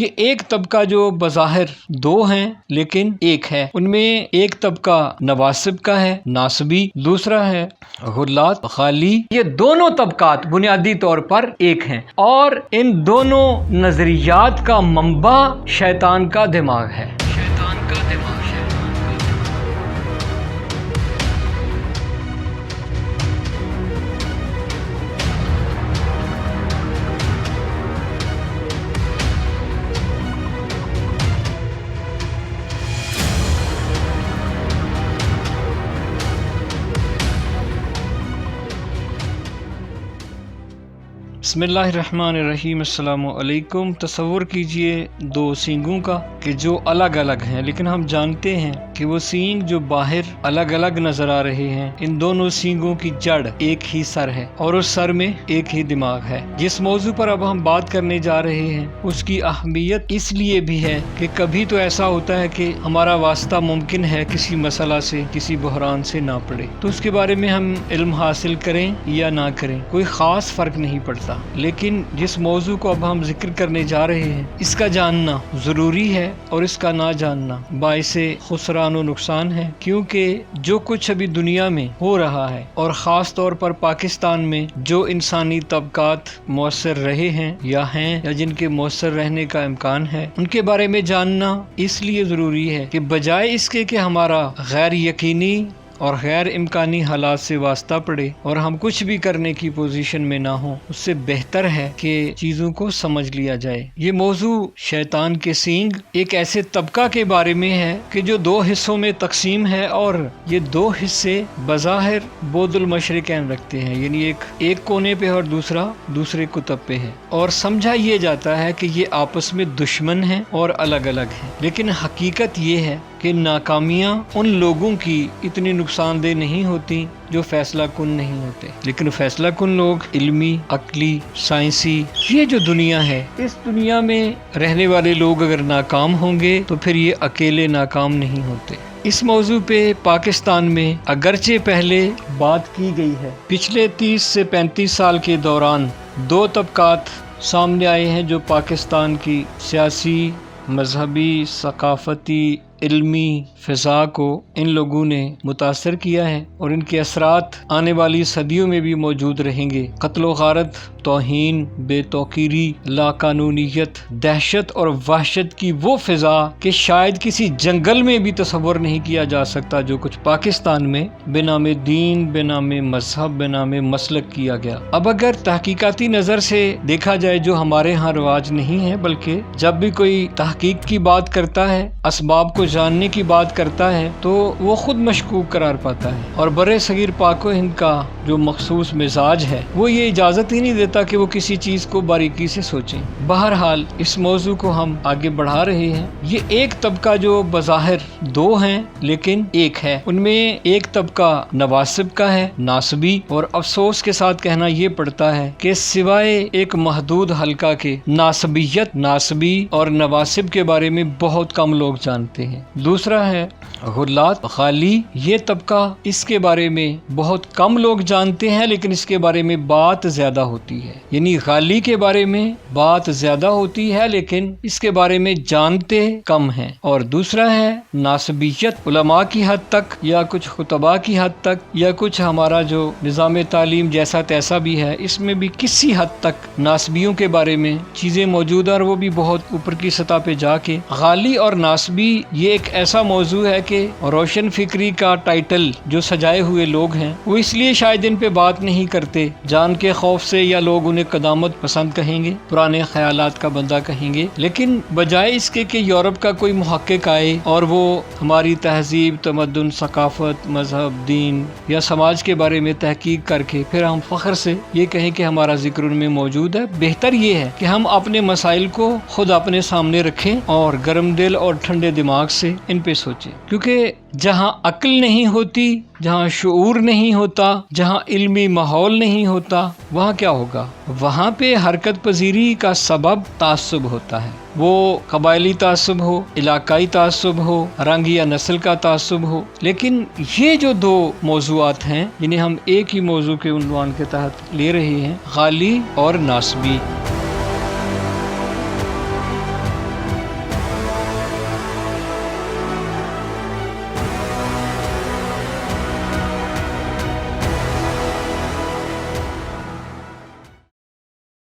یہ ایک طبقہ جو بظاہر دو ہیں لیکن ایک ہے، ان میں ایک طبقہ نواسب کا ہے، ناسبی، دوسرا ہے غلات، غالی۔ یہ دونوں طبقات بنیادی طور پر ایک ہیں اور ان دونوں نظریات کا منبع شیطان کا دماغ ہے۔ بسم اللہ الرحمن الرحیم۔ السلام علیکم۔ تصور کیجئے دو سینگوں کا کہ جو الگ الگ ہیں، لیکن ہم جانتے ہیں کہ وہ سینگ جو باہر الگ الگ نظر آ رہے ہیں، ان دونوں سینگوں کی جڑ ایک ہی سر ہے اور اس سر میں ایک ہی دماغ ہے۔ جس موضوع پر اب ہم بات کرنے جا رہے ہیں اس کی اہمیت اس لیے بھی ہے کہ کبھی تو ایسا ہوتا ہے کہ ہمارا واسطہ ممکن ہے کسی مسئلہ سے، کسی بحران سے نہ پڑے، تو اس کے بارے میں ہم علم حاصل کریں یا نہ کریں کوئی خاص فرق نہیں پڑتا، لیکن جس موضوع کو اب ہم ذکر کرنے جا رہے ہیں اس کا جاننا ضروری ہے اور اس کا نہ جاننا باعث خسران و نقصان ہے، کیونکہ جو کچھ ابھی دنیا میں ہو رہا ہے اور خاص طور پر پاکستان میں جو انسانی طبقات مؤثر رہے ہیں یا جن کے مؤثر رہنے کا امکان ہے، ان کے بارے میں جاننا اس لیے ضروری ہے کہ بجائے اس کے کہ ہمارا غیر یقینی اور غیر امکانی حالات سے واسطہ پڑے اور ہم کچھ بھی کرنے کی پوزیشن میں نہ ہوں، اس سے بہتر ہے کہ چیزوں کو سمجھ لیا جائے۔ یہ موضوع شیطان کے سینگ ایک ایسے طبقہ کے بارے میں ہے کہ جو دو حصوں میں تقسیم ہے اور یہ دو حصے بظاہر بعد المشرقین رکھتے ہیں، یعنی ایک کونے پہ اور دوسرے قطب پہ ہے، اور سمجھا یہ جاتا ہے کہ یہ آپس میں دشمن ہیں اور الگ الگ ہیں، لیکن حقیقت یہ ہے کہ ناکامیاں ان لوگوں کی اتنی نقصان دہ نہیں ہوتی جو فیصلہ کن نہیں ہوتے، لیکن فیصلہ کن لوگ علمی، عقلی، سائنسی، یہ جو دنیا ہے، اس دنیا میں رہنے والے لوگ اگر ناکام ہوں گے تو پھر یہ اکیلے ناکام نہیں ہوتے۔ اس موضوع پہ پاکستان میں اگرچہ پہلے بات کی گئی ہے، پچھلے 30 سے 35 سال کے دوران دو طبقات سامنے آئے ہیں جو پاکستان کی سیاسی، مذہبی، ثقافتی، علمی فضا کو ان لوگوں نے متاثر کیا ہے اور ان کے اثرات آنے والی صدیوں میں بھی موجود رہیں گے۔ قتل و غارت، توہین، بے توقیری، لاقانونیت، دہشت اور وحشت کی وہ فضا کہ شاید کسی جنگل میں بھی تصور نہیں کیا جا سکتا جو کچھ پاکستان میں بے نام دین، بے نام مذہب، بے نام مسلک کیا گیا۔ اب اگر تحقیقاتی نظر سے دیکھا جائے جو ہمارے ہاں رواج نہیں ہے، بلکہ جب بھی کوئی تحقیق کی بات کرتا ہے، اسباب کو جاننے کی بات کرتا ہے، تو وہ خود مشکوک قرار پاتا ہے، اور برِ صغیر پاک و ہند کا جو مخصوص مزاج ہے وہ یہ اجازت ہی نہیں دیتا کہ وہ کسی چیز کو باریکی سے سوچیں۔ بہرحال اس موضوع کو ہم آگے بڑھا رہے ہیں۔ یہ ایک طبقہ جو بظاہر دو ہیں لیکن ایک ہے، ان میں ایک طبقہ نواسب کا ہے، ناسبی، اور افسوس کے ساتھ کہنا یہ پڑتا ہے کہ سوائے ایک محدود حلقہ کے ناسبیت، ناسبی اور نواسب کے بارے میں بہت کم لوگ جانتے ہیں۔ دوسرا ہے غلات، غالی۔ یہ طبقہ، اس کے بارے میں بہت کم لوگ جانتے ہیں لیکن اس کے بارے میں بات زیادہ ہوتی ہے، یعنی غالی کے بارے میں بات زیادہ ہوتی ہے لیکن اس کے بارے میں جانتے کم ہیں۔ اور دوسرا ہے ناسبیت۔ علماء کی حد تک یا کچھ خطباء کی حد تک یا کچھ ہمارا جو نظام تعلیم جیسا تیسا بھی ہے، اس میں بھی کسی حد تک ناسبیوں کے بارے میں چیزیں موجود ہیں اور وہ بھی بہت اوپر کی سطح پہ جا کے۔ غالی اور ناسبی یہ ایک ایسا موضوع ہے کہ روشن فکری کا ٹائٹل جو سجائے ہوئے لوگ ہیں وہ اس لیے شاید ان پہ بات نہیں کرتے، جان کے خوف سے، یا لوگ انہیں قدامت پسند کہیں گے، پرانے خیالات کا بندہ کہیں گے، لیکن بجائے اس کے کہ یورپ کا کوئی محقق آئے اور وہ ہماری تہذیب، تمدن، ثقافت، مذہب، دین یا سماج کے بارے میں تحقیق کر کے پھر ہم فخر سے یہ کہیں کہ ہمارا ذکر ان میں موجود ہے، بہتر یہ ہے کہ ہم اپنے مسائل کو خود اپنے سامنے رکھیں اور گرم دل اور ٹھنڈے دماغ سے ان پہ سوچیں، کیونکہ جہاں عقل نہیں ہوتی، جہاں شعور نہیں ہوتا، جہاں علمی ماحول نہیں ہوتا، وہاں کیا ہوگا؟ وہاں پہ حرکت پذیری کا سبب تعصب ہوتا ہے، وہ قبائلی تعصب ہو، علاقائی تعصب ہو، رنگ یا نسل کا تعصب ہو۔ لیکن یہ جو دو موضوعات ہیں، یعنی ہم ایک ہی موضوع کے عنوان کے تحت لے رہے ہیں، غالی اور ناسبی۔